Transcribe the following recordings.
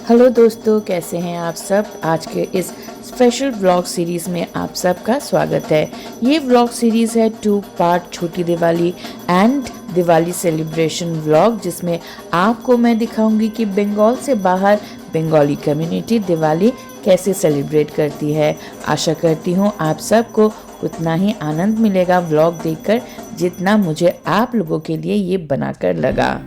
Hello दोस्तों, कैसे हैं आप सब। आज के इस स्पेशल व्लॉग सीरीज़ में आप सबका स्वागत है। ये व्लॉग सीरीज़ है 2 पार्ट छोटी Diwali and Diwali celebration vlog, जिसमें आपको मैं दिखाऊंगी कि बंगाल से बाहर बंगाली कम्युनिटी दिवाली कैसे सेलिब्रेट करती है। आशा करती हूँ आप सबको उतना ही आनंद मिलेगा व्लॉग देखकर जितना मुझे आप लोगों के लिए ये बनाकर लगा।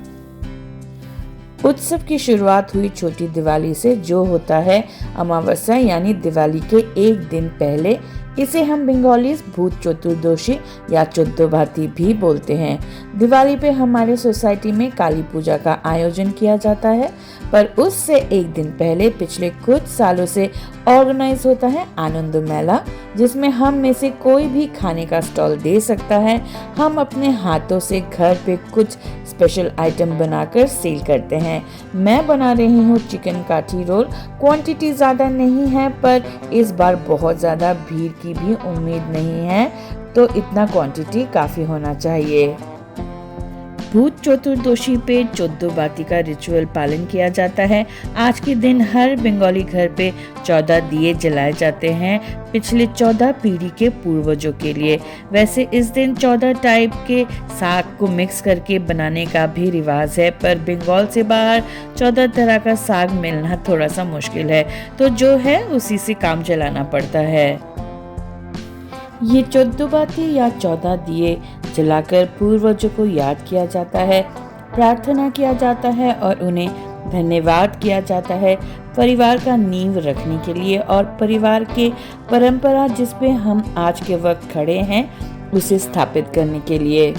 उत्सव की शुरुआत हुई छोटी दिवाली से, जो होता है अमावस्या यानी दिवाली के एक दिन पहले। इसे हम बंगालीज भूत चतुर्दशी या चौदहभाती भी बोलते हैं। दिवाली पे हमारे सोसाइटी में काली पूजा का आयोजन किया जाता है, पर उससे एक दिन पहले पिछले कुछ सालों से ऑर्गेनाइज होता है आनंद मेला, जिसमें हम में से कोई भी खाने का स्टॉल दे सकता है। हम अपने हाथों से घर पे कुछ स्पेशल आइटम बनाकर सेल करते हैं। मैं बना रही हूँ चिकन काठी रोल। क्वांटिटी ज़्यादा नहीं है, पर इस बार बहुत ज़्यादा भीड़ की भी उम्मीद नहीं है, तो इतना क्वांटिटी काफ़ी होना चाहिए। भूत चतुर्दशी पे 14 बाती का रिचुअल पालन किया जाता है। आज के दिन हर बंगाली घर पे 14 दिए जलाए जाते हैं, पिछले 14 पीढ़ी के पूर्वजों के लिए। वैसे इस दिन 14 टाइप के साग को मिक्स करके बनाने का भी रिवाज है, पर बंगाल से बाहर 14 तरह का साग मिलना थोड़ा सा मुश्किल है, तो जो है उसी से काम चलाना पड़ता है। ये 14 बाती या 14 दिए जलाकर पूर्वजों को याद किया जाता है, प्रार्थना किया जाता है और उन्हें धन्यवाद किया जाता है परिवार का नींव रखने के लिए और परिवार के परंपरा जिस पे हम आज के वक्त खड़े हैं उसे स्थापित करने के लिए।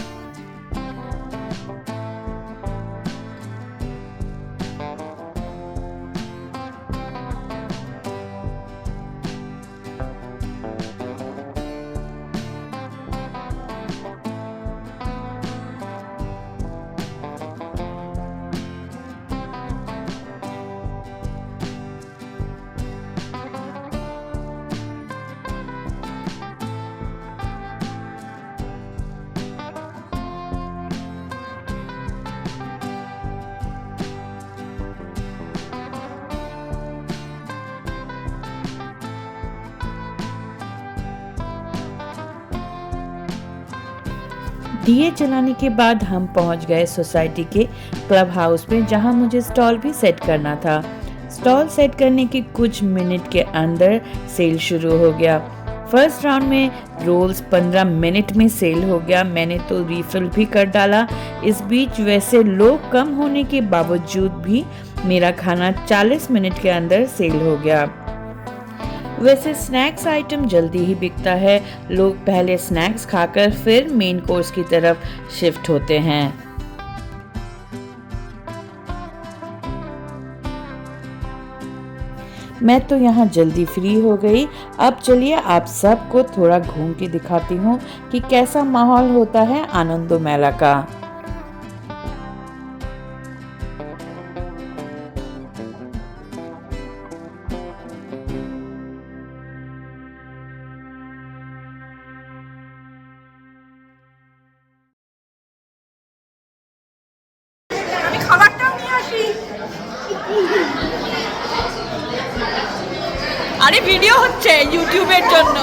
दिए जलाने के बाद हम पहुंच गए सोसाइटी के क्लब हाउस में, जहां मुझे स्टॉल भी सेट करना था। स्टॉल सेट करने के कुछ मिनट के अंदर सेल शुरू हो गया। फर्स्ट राउंड में रोल्स 15 मिनट में सेल हो गया। मैंने तो रिफिल भी कर डाला। इस बीच वैसे लोग कम होने के बावजूद भी मेरा खाना 40 मिनट के अंदर सेल हो गया। वैसे स्नैक्स आइटम जल्दी ही बिकता है। लोग पहले स्नैक्स खाकर फिर मेन कोर्स की तरफ शिफ्ट होते हैं। मैं तो यहाँ जल्दी फ्री हो गई। अब चलिए आप सबको थोड़ा घूम के दिखाती हूँ कि कैसा माहौल होता है आनंदो मेला का। আরে ভিডিও হচ্ছে ইউটিউবের জন্য।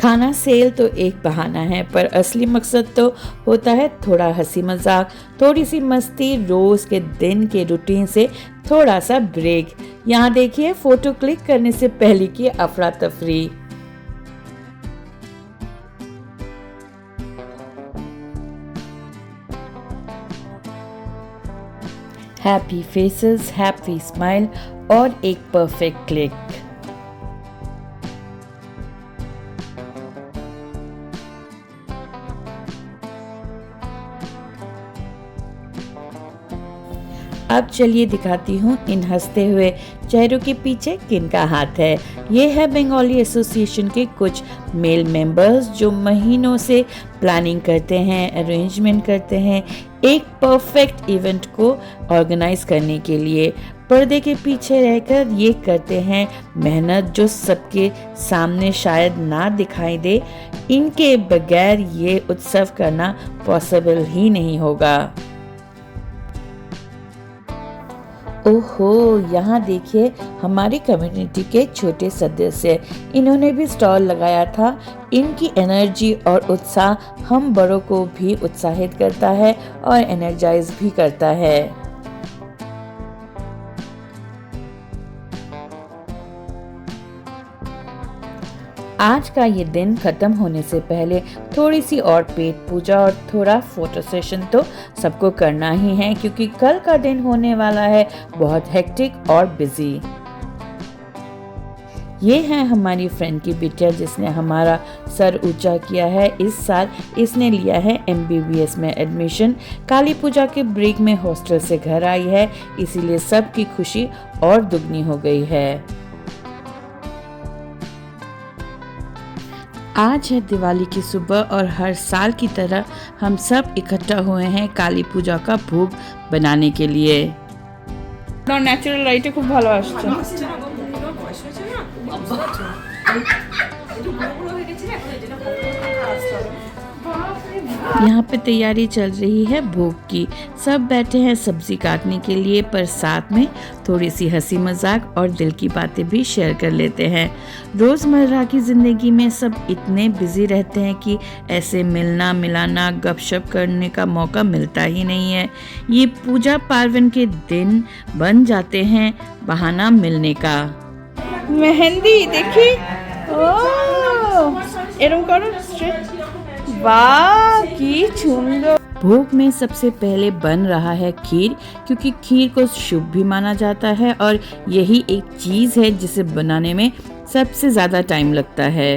खाना सेल तो एक बहाना है, पर असली मकसद तो होता है थोड़ा हंसी मजाक, थोड़ी सी मस्ती, रोज के दिन के रूटीन से थोड़ा सा ब्रेक। यहाँ देखिए फोटो क्लिक करने से पहले की अफरा तफरी। हैप्पी फेसेस, हैप्पी स्माइल और एक परफेक्ट क्लिक। अब चलिए दिखाती हूँ इन हंसते हुए चेहरों के पीछे किनका हाथ है। ये है बंगाली एसोसिएशन के कुछ मेल मेंबर्स जो महीनों से प्लानिंग करते हैं, अरेंजमेंट करते हैं एक परफेक्ट इवेंट को ऑर्गेनाइज करने के लिए। पर्दे के पीछे रहकर ये करते हैं मेहनत जो सबके सामने शायद ना दिखाई दे। इनके बगैर ये उत्सव करना पॉसिबल ही नहीं होगा। ओहो, यहाँ देखिए हमारी कम्युनिटी के छोटे सदस्य, इन्होंने भी स्टॉल लगाया था। इनकी एनर्जी और उत्साह हम बड़ों को भी उत्साहित करता है और एनर्जाइज भी करता है। आज का ये दिन खत्म होने से पहले थोड़ी सी और पेट पूजा और थोड़ा फोटो सेशन तो सबको करना ही है, क्योंकि कल का दिन होने वाला है बहुत हेक्टिक और बिजी। ये है हमारी फ्रेंड की बिटिया जिसने हमारा सर ऊंचा किया है। इस साल इसने लिया है MBBS में एडमिशन। काली पूजा के ब्रेक में हॉस्टल से घर आई है, इसीलिए सबकी खुशी और दुगनी हो गई है। आज है दिवाली की सुबह और हर साल की तरह हम सब इकट्ठा हुए हैं काली पूजा का भोग बनाने के लिए। ন্যাচারাল লাইটে খুব ভালো আসছে। यहाँ पे तैयारी चल रही है भोग की। सब बैठे हैं सब्जी काटने के लिए, पर साथ में थोड़ी सी हंसी मजाक और दिल की बातें भी शेयर कर लेते हैं। रोज़मर्रा की ज़िंदगी में सब इतने बिजी रहते हैं कि ऐसे मिलना मिलाना गपशप करने का मौका मिलता ही नहीं है। ये पूजा पार्वन के दिन बन जाते हैं बहाना मिलने का। মেহেন্দি দেখি, ও এরকম করো স্ট্রেট। वाह কি সুন্দর। भोग में सबसे पहले बन रहा है खीर, क्योंकि खीर को शुभ भी माना जाता है और यही एक चीज है जिसे बनाने में सबसे ज्यादा टाइम लगता है।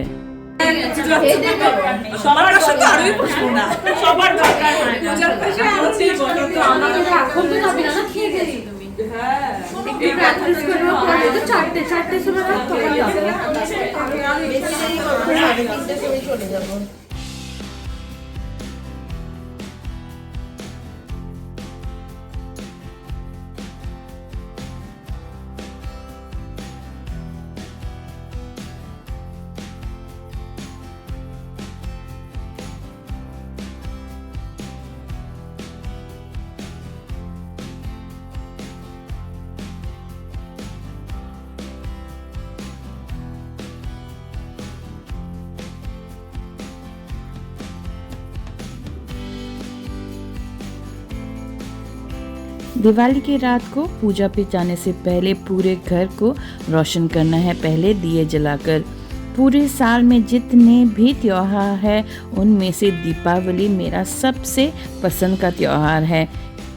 दिवाली की रात को पूजा पे जाने से पहले पूरे घर को रोशन करना है, पहले दिए जलाकर। पूरे साल में जितने भी त्योहार है उनमें से दीपावली मेरा सबसे पसंद का त्योहार है।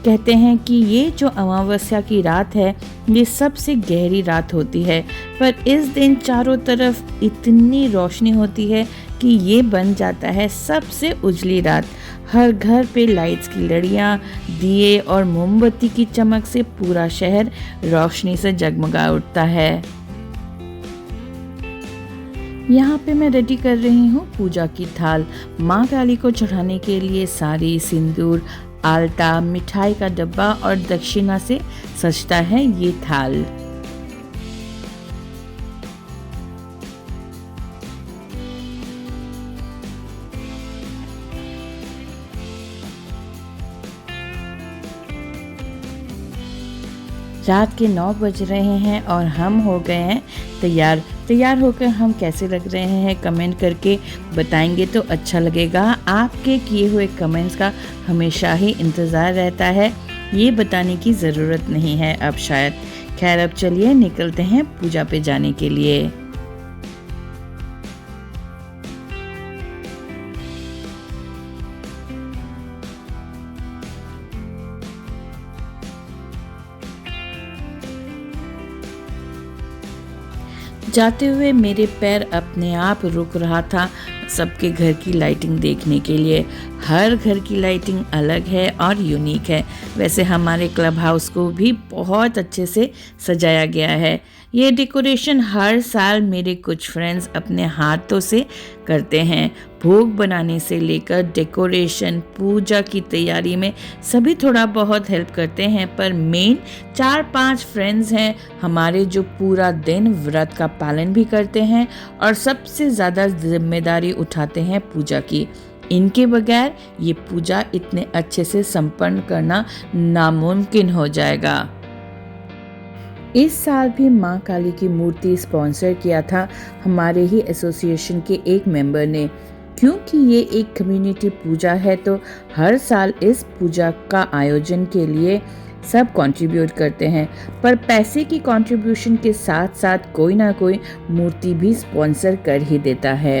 कहते हैं कि ये जो अमावस्या की रात है ये सबसे गहरी रात होती है, पर इस दिन चारों तरफ इतनी रोशनी होती है कि ये बन जाता है सबसे उजली रात। हर घर पे लाइट्स की लड़ियाँ, दिए और मोमबत्ती की चमक से पूरा शहर रोशनी से जगमगा उठता है। यहाँ पे मैं रेडी कर रही हूँ पूजा की थाल। माँ काली को चढ़ाने के लिए साड़ी, सिंदूर, आलता, मिठाई का डब्बा और दक्षिणा से सजता है ये थाल। रात के 9 बज रहे हैं और हम हो गए हैं तैयार होकर हम कैसे लग रहे हैं कमेंट करके बताएंगे तो अच्छा लगेगा। आपके किए हुए कमेंट्स का हमेशा ही इंतज़ार रहता है, ये बताने की ज़रूरत नहीं है अब शायद। खैर अब चलिए निकलते हैं पूजा पे जाने के लिए। जाते हुए मेरे पैर अपने आप रुक रहा था सबके घर की लाइटिंग देखने के लिए। हर घर की लाइटिंग अलग है और यूनिक है। वैसे हमारे क्लब हाउस को भी बहुत अच्छे से सजाया गया है। ये डेकोरेशन हर साल मेरे कुछ फ्रेंड्स अपने हाथों से करते हैं। भोग बनाने से लेकर डेकोरेशन, पूजा की तैयारी में सभी थोड़ा बहुत हेल्प करते हैं, पर मेन 4-5 फ्रेंड्स हैं हमारे जो पूरा दिन व्रत का पालन भी करते हैं और सबसे ज़्यादा जिम्मेदारी उठाते हैं पूजा की। इनके बगैर ये पूजा इतने अच्छे से संपन्न करना नामुमकिन हो जाएगा। इस साल भी माँ काली की मूर्ति स्पॉन्सर किया था हमारे ही एसोसिएशन के एक मेंबर ने। क्योंकि ये एक कम्युनिटी पूजा है तो हर साल इस पूजा का आयोजन के लिए सब कंट्रीब्यूट करते हैं, पर पैसे की कंट्रीब्यूशन के साथ साथ कोई ना कोई मूर्ति भी स्पॉन्सर कर ही देता है।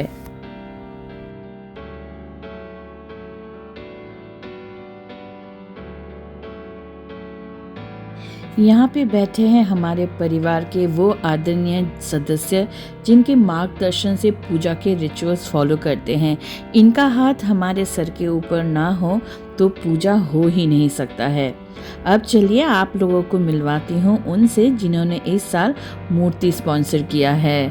यहाँ पे बैठे हैं हमारे परिवार के वो आदरणीय सदस्य जिनके मार्गदर्शन से पूजा के रिचुअल्स फॉलो करते हैं। इनका हाथ हमारे सर के ऊपर ना हो तो पूजा हो ही नहीं सकता है। अब चलिए आप लोगों को मिलवाती हूँ उनसे जिन्होंने इस साल मूर्ति स्पॉन्सर किया है।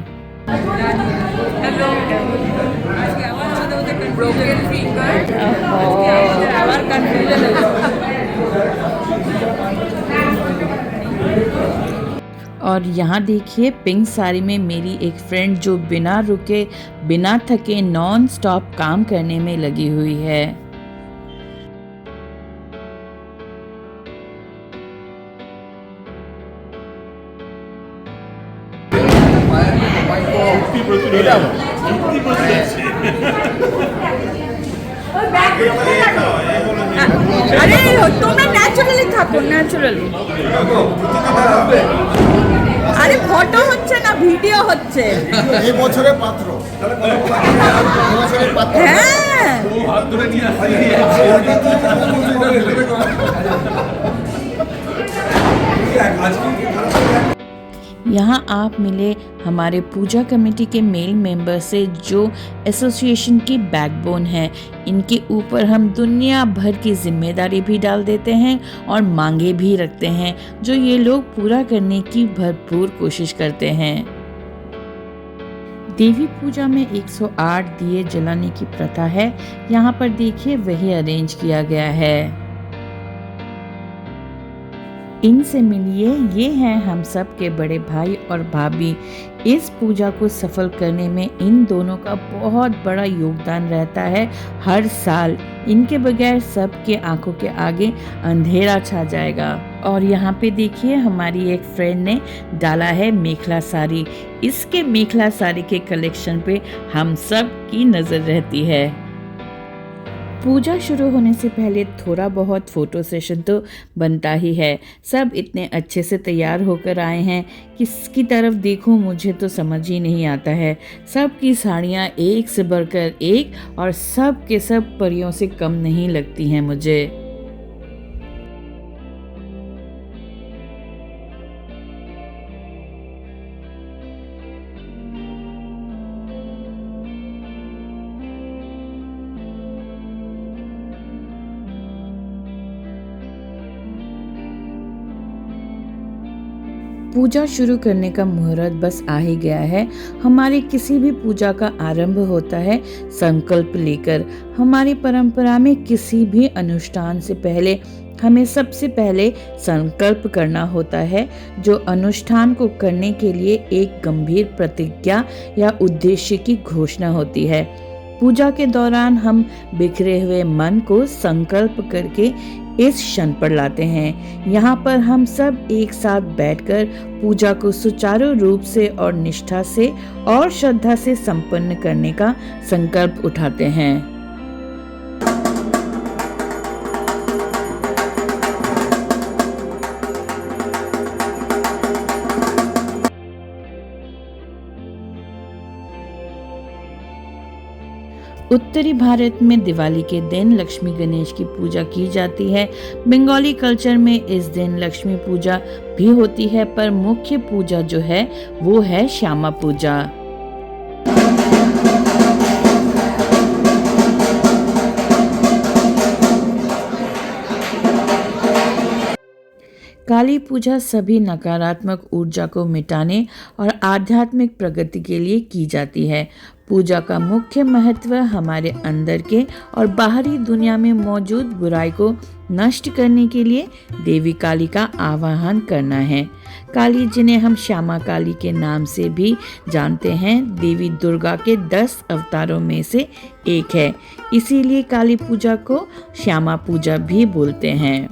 और यहाँ देखिए पिंक साड़ी में मेरी एक फ्रेंड जो बिना रुके बिना थके नॉन स्टॉप काम करने में लगी हुई है। আরে তোমরা ন্যাচারালি থাকো, ন্যাচারালি। আরে ফটো হচ্ছে না, ভিডিও হচ্ছে। এই বছরের পাত্র, এই বছরের পাত্র। হ্যাঁ হাত ধরে নিয়ে আসছি। यहाँ आप मिले हमारे पूजा कमेटी के मेल मेंबर से जो एसोसिएशन की बैकबोन है। इनके ऊपर हम दुनिया भर की जिम्मेदारी भी डाल देते हैं और मांगे भी रखते हैं जो ये लोग पूरा करने की भरपूर कोशिश करते हैं। देवी पूजा में 108 दिए जलाने की प्रथा है। यहाँ पर देखिए वही अरेंज किया गया है। इनसे मिलिए, ये हैं हम सब के बड़े भाई और भाभी। इस पूजा को सफल करने में इन दोनों का बहुत बड़ा योगदान रहता है हर साल। इनके बगैर सबके आंखों के आगे अंधेरा छा जाएगा। और यहाँ पे देखिए हमारी एक फ्रेंड ने डाला है मेखला साड़ी। इसके मेखला साड़ी के कलेक्शन पे हम सब की नज़र रहती है। पूजा शुरू होने से पहले थोड़ा बहुत फ़ोटो सेशन तो बनता ही है। सब इतने अच्छे से तैयार होकर आए हैं, किसकी तरफ देखूं मुझे तो समझ ही नहीं आता है। सब की साड़ियाँ एक से बढ़कर एक और सब के सब परियों से कम नहीं लगती हैं मुझे। पूजा शुरू करने का मुहूर्त बस आ ही गया है। हमारे किसी भी पूजा का आरंभ होता है संकल्प लेकर। हमारी परंपरा में किसी भी अनुष्ठान से पहले हमें सबसे पहले संकल्प करना होता है, जो अनुष्ठान को करने के लिए एक गंभीर प्रतिज्ञा या उद्देश्य की घोषणा होती है। पूजा के दौरान हम बिखरे हुए मन को संकल्प करके इस क्षण पर लाते हैं। यहाँ पर हम सब एक साथ बैठकर पूजा को सुचारू रूप से और निष्ठा से और श्रद्धा से संपन्न करने का संकल्प उठाते हैं। उत्तरी भारत में दिवाली के दिन लक्ष्मी गणेश की पूजा की जाती है। बंगाली कल्चर में इस दिन लक्ष्मी पूजा भी होती है, पर मुख्य पूजा जो है वो है श्यामा पूजा। काली पूजा सभी नकारात्मक ऊर्जा को मिटाने और आध्यात्मिक प्रगति के लिए की जाती है। पूजा का मुख्य महत्व हमारे अंदर के और बाहरी दुनिया में मौजूद बुराई को नष्ट करने के लिए देवी काली का आवाहन करना है। काली जिन्हें हम श्यामा काली के नाम से भी जानते हैं, देवी दुर्गा के 10 अवतारों में से एक है। इसीलिए काली पूजा को श्यामा पूजा भी बोलते हैं।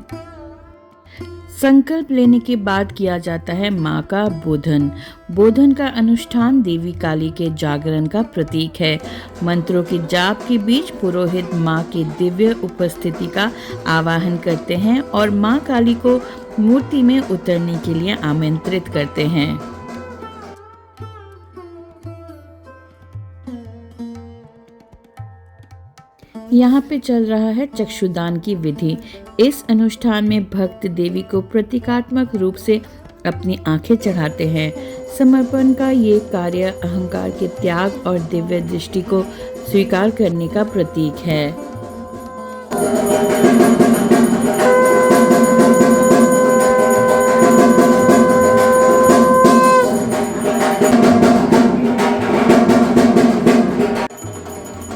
संकल्प लेने के बाद किया जाता है माँ का बोधन। बोधन का अनुष्ठान देवी काली के जागरण का प्रतीक है। मंत्रों के जाप के बीच पुरोहित माँ की दिव्य उपस्थिति का आवाहन करते हैं और माँ काली को मूर्ति में उतरने के लिए आमंत्रित करते हैं। यहाँ पे चल रहा है चक्षुदान की विधि। इस अनुष्ठान में भक्त देवी को प्रतीकात्मक रूप से अपनी आंखें चढ़ाते हैं। समर्पण का ये कार्य अहंकार के त्याग और दिव्य दृष्टि को स्वीकार करने का प्रतीक है।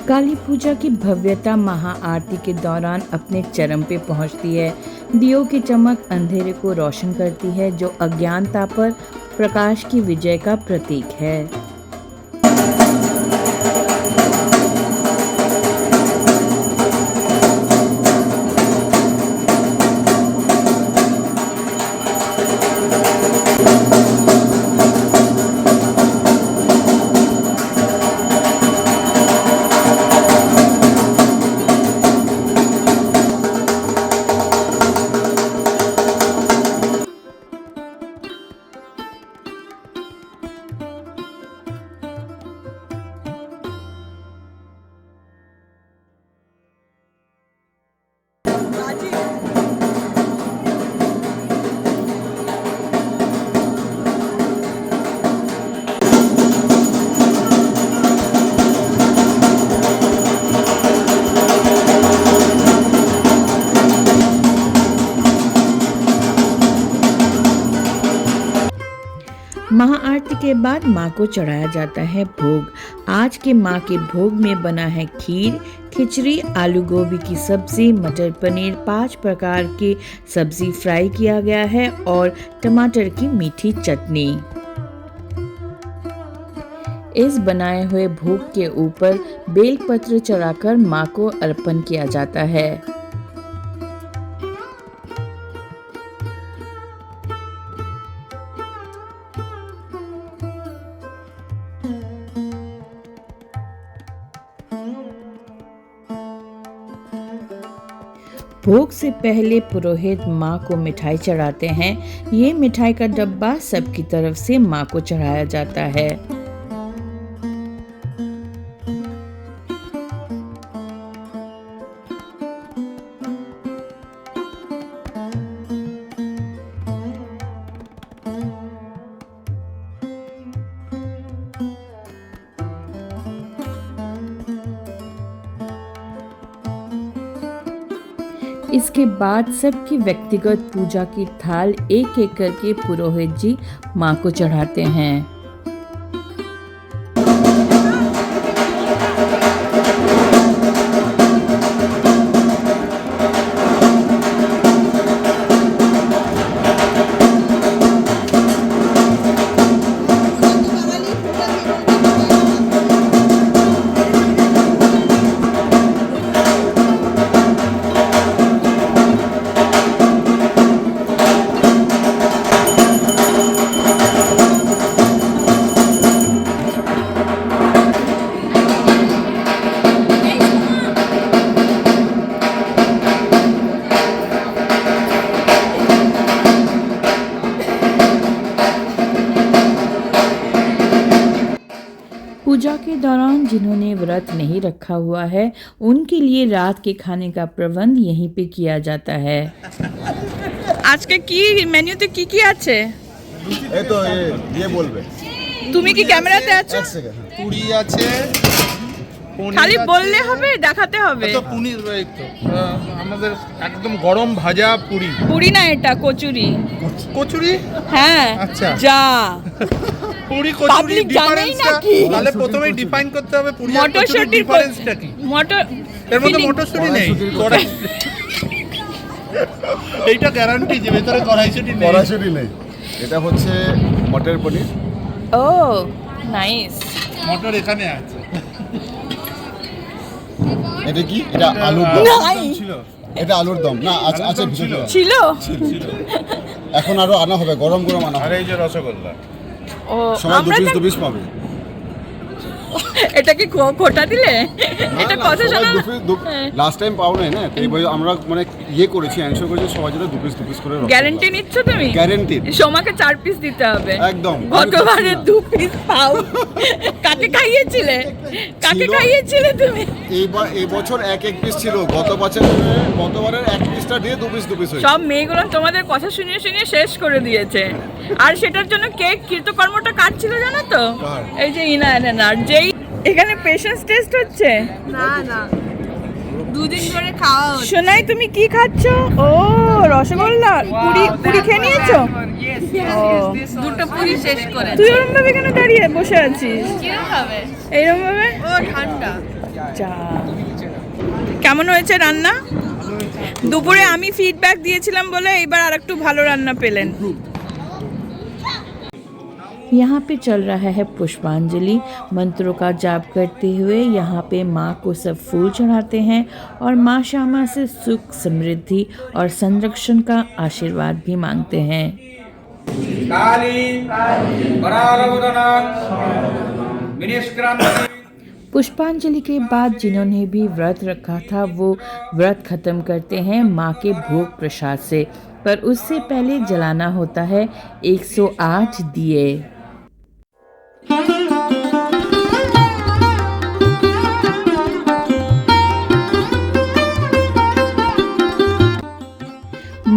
काली पूजा की भव्यता महाआरती के दौरान अपने चरम पे पहुंचती है। दियों की चमक अंधेरे को रोशन करती है, जो अज्ञानता पर प्रकाश की विजय का प्रतीक है। महाआरती के बाद माँ को चढ़ाया जाता है भोग। आज के माँ के भोग में बना है खीर, खिचड़ी, आलू गोभी की सब्जी, मटर पनीर, 5 प्रकार की सब्जी फ्राई किया गया है और टमाटर की मीठी चटनी। इस बनाए हुए भोग के ऊपर बेलपत्र चढ़ाकर माँ को अर्पण किया जाता है। भोग से पहले पुरोहित माँ को मिठाई चढ़ाते हैं। ये मिठाई का डब्बा सबकी तरफ से माँ को चढ़ाया जाता है। इसके बाद सबकी व्यक्तिगत पूजा की थाल एक एक करके पुरोहित जी माँ को चढ़ाते हैं। पूजा के दौरान जिन्होंने व्रत नहीं रखा हुआ है उनके लिए रात के खाने का प्रबंध यहीं पे किया जाता है। আজকে কি মেনুতে কি কি আছে? এই তো ये बोलবে। তুমি কি ক্যামেরাতে আছো? এক সেকেন্ড। পুরি আছে, পনির খালি আছে। বললে হবে, দেখাতে হবে। তো পনির এই তো আমাদের একদম গরম ভাজা পুরি। পুরি না, এটা কচুরি। কচুরি? হ্যাঁ। আচ্ছা। যা। পুরি কচুরি Public জানেই ডিফারেন্সটা নাকি? তাহলে প্রথমেই ডিফাইন করতে হবে পুরি আর কচুরির মটরশুঁটির ডিফারেন্সটা কি? মটর এর মধ্যে filling। মটরশুঁটি নেই। এইটা গ্যারান্টি যে ভেতরে কড়াইশুঁটি নেই। কড়াইশুঁটি নেই, এটা হচ্ছে মটর পনির। ও নাইস। মটর এখানে আছে। এটা কি? এটা আলুর দম। নাই। ছিল। এটা আলুর দম না, আছে ভিতরে। ছিল। ছিল। এখন আরো আনা হবে, গরম গরম আনা আর হবে, এই যে রসগোল্লা। ও সবাই আমরা দু তো পিস পাবে। এটা কি খোটা দিলে এটা কথা শোনা লাস্ট টাইম পাও নাই না, তাই বলে আমরা মানে ইয়ে করেছি, এনশিওর করেছি সবাই যেন দু পিস করে গ্যারান্টি নিচ্ছ তুমি? গ্যারান্টি সোমাকে 4 পিস দিতে হবে একদম। গতবারে 2 পিস পাও। কাকে খাইয়েছিলে তুমি? এই বছর এক পিস ছিল, গতবারের এক পিসটা দিয়ে দু পিস হয়েছে। সব মেয়েগুলো তোমাদের কথা শুনিয়ে শেষ করে দিয়েছে। আর সেটার জন্য কেক কৃতকর্মটা কার ছিল জানো তো? কার? এই যে ইনার যেই এখানে পেশেন্স টেস্ট হচ্ছে। না দুদিন ধরে খাওয়া হচ্ছে। শোনাই তুমি কি খাচ্ছ? ও রসগোল্লা, পুরি খেয়ে নিয়েছো? ও দুটো পুরি শেষ করে। তুই ওরম ভাবে কেন দাঁড়িয়ে বসে আছিস? কিরকম হবে? এইরকম ভাবে? ও ঠান্ডা। যা। কেমন হয়েছে রান্না? দুপুরে আমি ফিডব্যাক দিয়েছিলাম বলে এইবার আরেকটু ভালো রান্না পেলেন। यहाँ पे चल रहा है पुष्पांजलि। मंत्रों का जाप करते हुए यहाँ पे माँ को सब फूल चढ़ाते हैं और माँ श्यामा से सुख, समृद्धि और संरक्षण का आशीर्वाद भी मांगते हैं। पुष्पांजलि के बाद जिन्होंने भी व्रत रखा था वो व्रत खत्म करते हैं माँ के भोग प्रसाद से, पर उससे पहले जलाना होता है 108 दिए।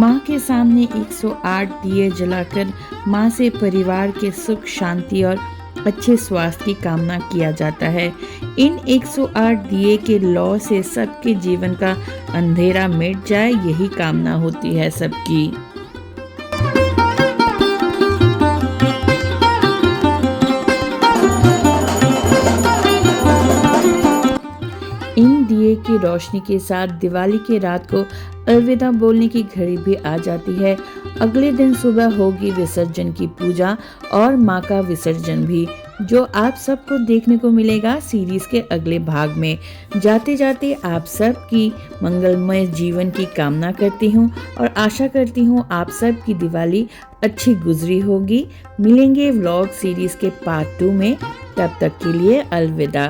माँ के सामने 108 दिए जलाकर माँ से परिवार के सुख, शांति और अच्छे स्वास्थ्य की कामना किया जाता है। इन 108 दिए के लौ से सबके जीवन का अंधेरा मिट जाए, यही कामना होती है सबकी। इन दिए की रोशनी के साथ दिवाली की रात को अलविदा बोलने की घड़ी भी आ जाती है। अगले दिन सुबह होगी विसर्जन की पूजा और माँ का विसर्जन भी, जो आप सबको देखने को मिलेगा सीरीज के अगले भाग में। जाते जाते आप सब की मंगलमय जीवन की कामना करती हूँ और आशा करती हूँ आप सब की दिवाली अच्छी गुजरी होगी। मिलेंगे व्लॉग सीरीज के पार्ट 2 में, तब तक के लिए अलविदा।